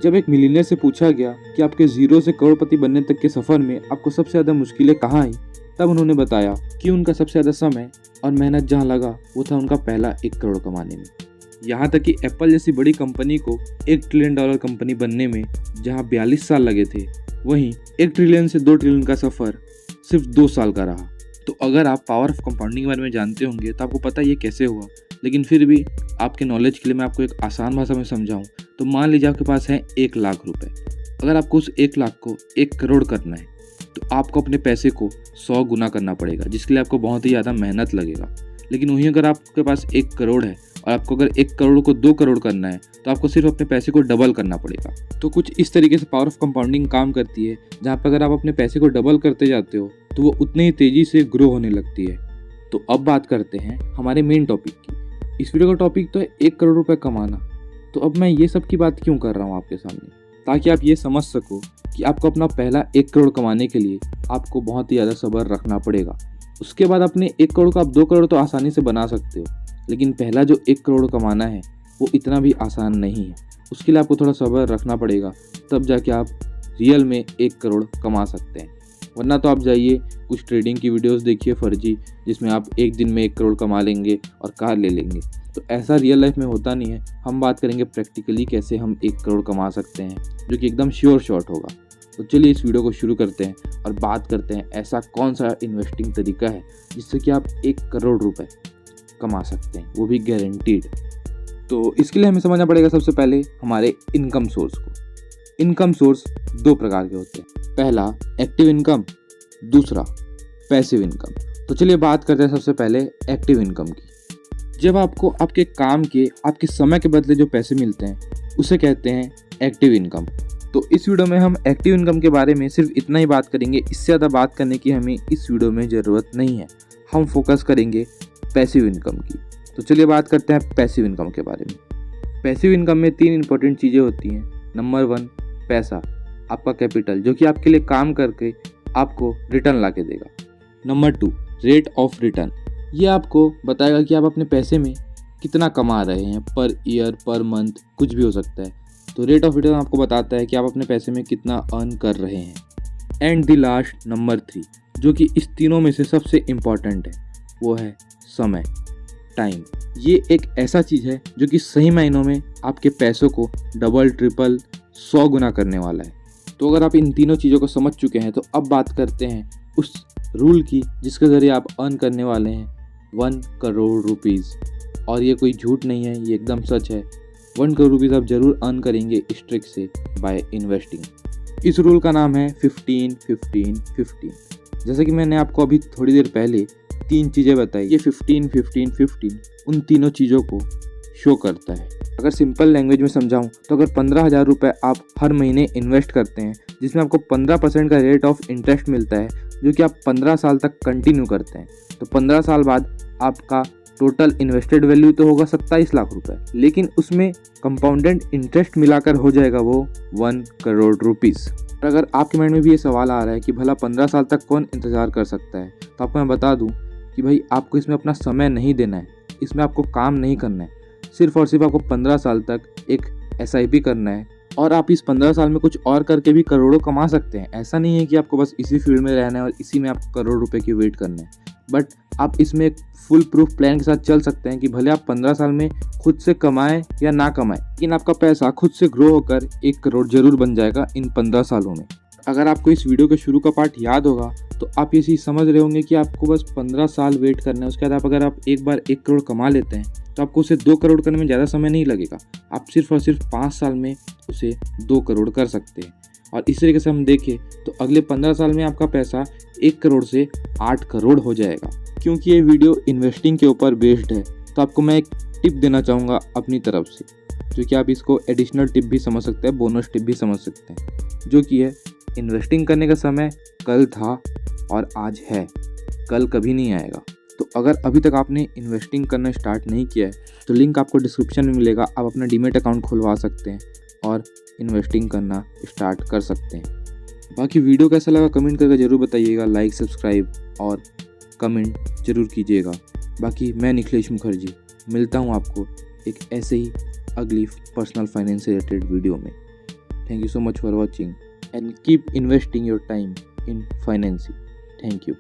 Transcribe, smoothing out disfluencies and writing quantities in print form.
जब एक मिलियनेयर से पूछा गया कि आपके जीरो से करोड़पति बनने तक के सफर में आपको सबसे ज्यादा मुश्किलें कहाँ आई, तब उन्होंने बताया कि उनका सबसे ज्यादा समय और मेहनत जहाँ लगा वो था उनका पहला 1 करोड़ कमाने में। यहाँ तक कि एप्पल जैसी बड़ी कंपनी को $1 ट्रिलियन कंपनी बनने में जहाँ 42 साल लगे थे, वहीं 1 ट्रिलियन से 2 ट्रिलियन का सफर सिर्फ 2 साल का रहा। तो अगर आप पावर ऑफ कंपाउंडिंग के बारे में जानते होंगे तो आपको पता ये कैसे हुआ, लेकिन फिर भी आपके नॉलेज के लिए मैं आपको एक आसान भाषा में समझाऊं तो मान लीजिए आपके पास है 1 लाख रुपए। अगर आपको उस 1 लाख को 1 करोड़ करना है तो आपको अपने पैसे को 100 गुना करना पड़ेगा, जिसके लिए आपको बहुत ही ज़्यादा मेहनत लगेगा। लेकिन वहीं अगर आपके पास 1 करोड़ है और आपको अगर 1 करोड़ को 2 करोड़ करना है तो आपको सिर्फ अपने पैसे को डबल करना पड़ेगा। तो कुछ इस तरीके से पावर ऑफ कंपाउंडिंग काम करती है, जहाँ पर अगर आप अपने पैसे को डबल करते जाते हो तो वो उतने ही तेज़ी से ग्रो होने लगती है। तो अब बात करते हैं हमारे मेन टॉपिक की। इस वीडियो का टॉपिक तो है 1 करोड़ रुपए कमाना। तो अब मैं ये सब की बात क्यों कर रहा हूँ आपके सामने, ताकि आप ये समझ सको कि आपको अपना पहला 1 करोड़ कमाने के लिए आपको बहुत ही ज़्यादा सब्र रखना पड़ेगा। उसके बाद अपने 1 करोड़ को आप 2 करोड़ तो आसानी से बना सकते हो, लेकिन पहला जो 1 करोड़ कमाना है वो इतना भी आसान नहीं है। उसके लिए आपको थोड़ा सब्र रखना पड़ेगा, तब जाके आप रियल में 1 करोड़ कमा सकते हैं। वरना तो आप जाइए कुछ ट्रेडिंग की वीडियोस देखिए फर्जी, जिसमें आप एक दिन में 1 करोड़ कमा लेंगे और कार ले लेंगे। तो ऐसा रियल लाइफ में होता नहीं है। हम बात करेंगे प्रैक्टिकली कैसे हम 1 करोड़ कमा सकते हैं, जो कि एकदम श्योर शॉट होगा। तो चलिए इस वीडियो को शुरू करते हैं और बात करते हैं ऐसा कौन सा इन्वेस्टिंग तरीका है जिससे कि आप 1 करोड़ रुपए कमा सकते हैं, वो भी गारंटीड। तो इसके लिए हमें समझना पड़ेगा सबसे पहले हमारे इनकम सोर्स को। इनकम सोर्स 2 प्रकार के होते हैं, पहला एक्टिव इनकम, दूसरा पैसिव इनकम। तो चलिए बात करते हैं सबसे पहले एक्टिव इनकम की। जब आपको आपके काम के, आपके समय के बदले जो पैसे मिलते हैं उसे कहते हैं एक्टिव इनकम। तो इस वीडियो में हम एक्टिव इनकम के बारे में सिर्फ इतना ही बात करेंगे, इससे ज़्यादा बात करने की हमें इस वीडियो में ज़रूरत नहीं है। हम फोकस करेंगे पैसिव इनकम की। तो चलिए बात करते हैं पैसिव इनकम के बारे में। पैसिव इनकम में 3 इंपॉर्टेंट चीज़ें होती हैं। नंबर 1 पैसा, आपका कैपिटल, जो कि आपके लिए काम करके आपको रिटर्न ला के देगा। नंबर 2 रेट ऑफ रिटर्न, ये आपको बताएगा कि आप अपने पैसे में कितना कमा रहे हैं, पर ईयर, पर मंथ, कुछ भी हो सकता है। तो रेट ऑफ रिटर्न आपको बताता है कि आप अपने पैसे में कितना अर्न कर रहे हैं। एंड द लास्ट नंबर 3, जो कि इस तीनों में से सबसे इम्पॉर्टेंट है, वो है समय, टाइम। ये एक ऐसा चीज़ है जो कि सही मायनों में आपके पैसों को डबल, ट्रिपल, 100 गुना करने वाला है। तो अगर आप इन तीनों चीज़ों को समझ चुके हैं तो अब बात करते हैं उस रूल की जिसके ज़रिए आप अर्न करने वाले हैं 1 करोड़ रुपीज़। और ये कोई झूठ नहीं है, ये एकदम सच है। 1 करोड़ रुपीज़ आप जरूर अर्न करेंगे इस ट्रिक से, बाय इन्वेस्टिंग। इस रूल का नाम है 15-15-15। जैसे कि मैंने आपको अभी थोड़ी देर पहले 3 चीज़ें बताई, ये 15-15-15 उन तीनों चीज़ों को शो करता है। अगर सिंपल लैंग्वेज में समझाऊं तो अगर 15,000 रुपये आप हर महीने इन्वेस्ट करते हैं, जिसमें आपको 15% का रेट ऑफ इंटरेस्ट मिलता है, जो कि आप 15 साल तक कंटिन्यू करते हैं, तो 15 साल बाद आपका टोटल इन्वेस्टेड वैल्यू तो होगा 27 लाख रुपए, लेकिन उसमें कंपाउंडेड इंटरेस्ट मिलाकर हो जाएगा वो 1 करोड़ रुपीज़। और अगर आपके माइंड में भी ये सवाल आ रहा है कि भला 15 साल तक कौन इंतज़ार कर सकता है, तो आपको मैं बता दूं कि भाई आपको इसमें अपना समय नहीं देना है, इसमें आपको काम नहीं करना है। सिर्फ और सिर्फ आपको 15 साल तक एक SIP करना है और आप इस 15 साल में कुछ और करके भी करोड़ों कमा सकते हैं। ऐसा नहीं है कि आपको बस इसी फील्ड में रहना है और इसी में आपको करोड़ रुपए की वेट करना है, बट आप इसमें एक फुल प्रूफ प्लान के साथ चल सकते हैं कि भले आप 15 साल में खुद से कमाएं या ना कमाएं, लेकिन आपका पैसा खुद से ग्रो होकर 1 करोड़ जरूर बन जाएगा इन 15 सालों में। अगर आपको इस वीडियो के शुरू का पार्ट याद होगा तो आप ये चीज़ समझ रहे होंगे कि आपको बस 15 साल वेट करना है। उसके बाद अगर आप एक बार 1 करोड़ कमा लेते हैं तो आपको उसे 2 करोड़ करने में ज़्यादा समय नहीं लगेगा। आप सिर्फ और सिर्फ 5 साल में उसे 2 करोड़ कर सकते हैं। और इस तरीके से हम देखें तो अगले 15 साल में आपका पैसा 1 करोड़ से 8 करोड़ हो जाएगा। क्योंकि ये वीडियो इन्वेस्टिंग के ऊपर बेस्ड है तो आपको मैं एक टिप देना चाहूँगा अपनी तरफ से, जो कि आप इसको एडिशनल टिप भी समझ सकते हैं, बोनस टिप भी समझ सकते हैं, जो कि है इन्वेस्टिंग करने का समय कल था और आज है, कल कभी नहीं आएगा। तो अगर अभी तक आपने इन्वेस्टिंग करना स्टार्ट नहीं किया है तो लिंक आपको डिस्क्रिप्शन में मिलेगा, आप अपना डीमेट अकाउंट खुलवा सकते हैं और इन्वेस्टिंग करना स्टार्ट कर सकते हैं। बाकी वीडियो कैसा लगा कमेंट करके ज़रूर बताइएगा, लाइक, सब्सक्राइब और कमेंट ज़रूर कीजिएगा। बाकी मैं निखिलेश मुखर्जी मिलता हूँ आपको एक ऐसे ही अगली पर्सनल फाइनेंस से रिलेटेड वीडियो में। Thank you so much for watching and keep investing your time in financing. Thank you.